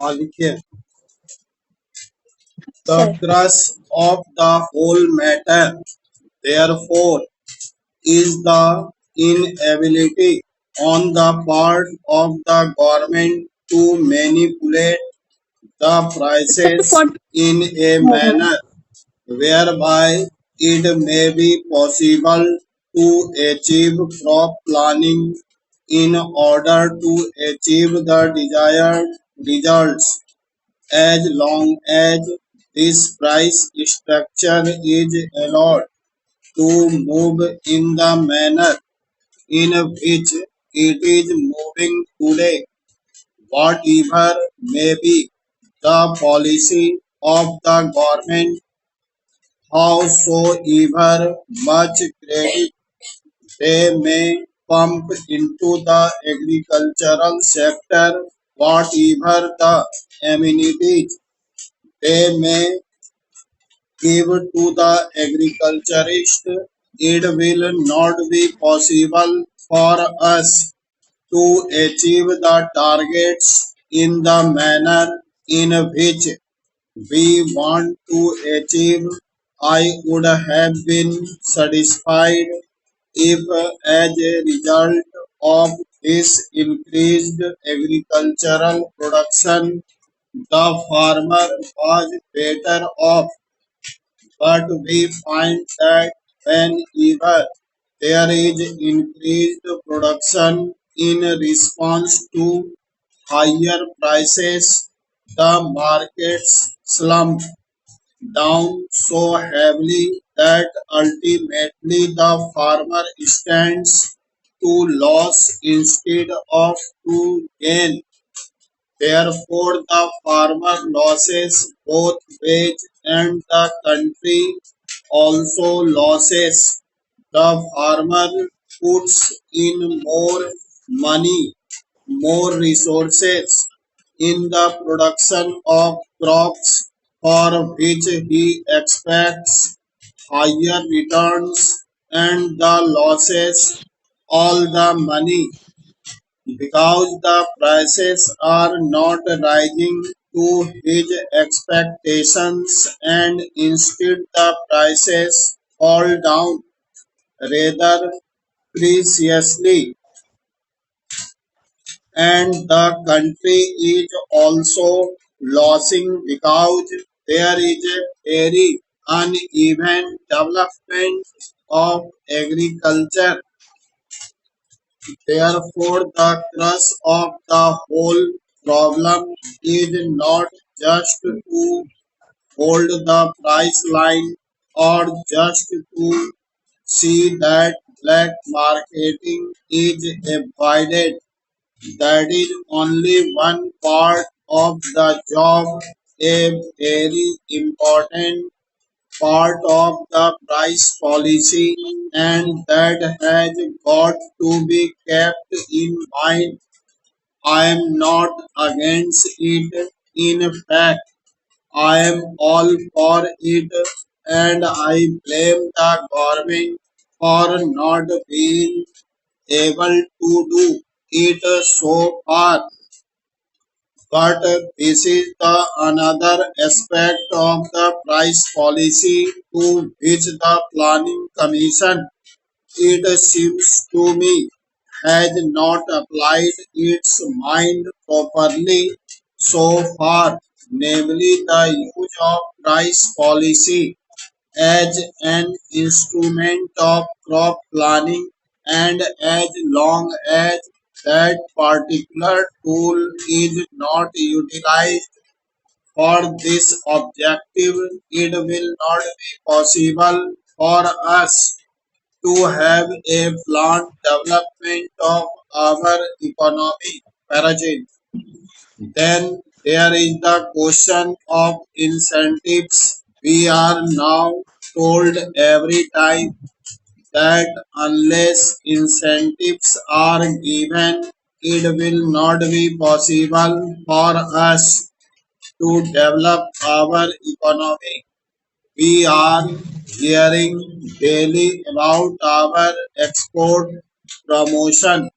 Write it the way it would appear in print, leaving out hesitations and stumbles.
हाँ लिखिए। The Sir. crux of the whole matter, therefore, is the inability on the part of the government to manipulate the prices What? in a manner whereby it may be possible to achieve crop planning in order to achieve the desired results. As long as this price structure is allowed to move in the manner in which it is moving today, whatever may be the policy of the government, howsoever much credit they may pump into the agricultural sector, whatever the amenities they may give to the agriculturist, it will not be possible for us to achieve the targets in the manner in which we want to achieve. I would have been satisfied if, as a result of this increased agricultural production, the farmer was better off, but we find that whenever there is increased production in response to higher prices, the markets slump down so heavily that ultimately the farmer stands to lose instead of to gain. Therefore, the farmer loses both wage and the country also loses. The farmer puts in more money, more resources in the production of crops for which he expects higher returns, and the losses all the money because the prices are not rising to his expectations, and instead the prices fall down rather preciously, and the country is also losing because there is a very uneven development of agriculture. Therefore, the crux of the whole problem is not just to hold the price line or just to see that black marketing is avoided. That is only one part of the job. A very important part of the price policy, and that has got to be kept in mind. I am not against it. In fact, I am all for it, and I blame the government for not being able to do it so far. But this is the another aspect of the price policy to which the Planning Commission, it seems to me, has not applied its mind properly so far, namely the use of price policy as an instrument of crop planning, and as long as that particular tool is not utilized for this objective, it will not be possible for us to have a planned development of our economy. Parajit. Then there is the question of incentives. We are now told every time that unless incentives are given, it will not be possible for us to develop our economy. We are hearing daily about our export promotion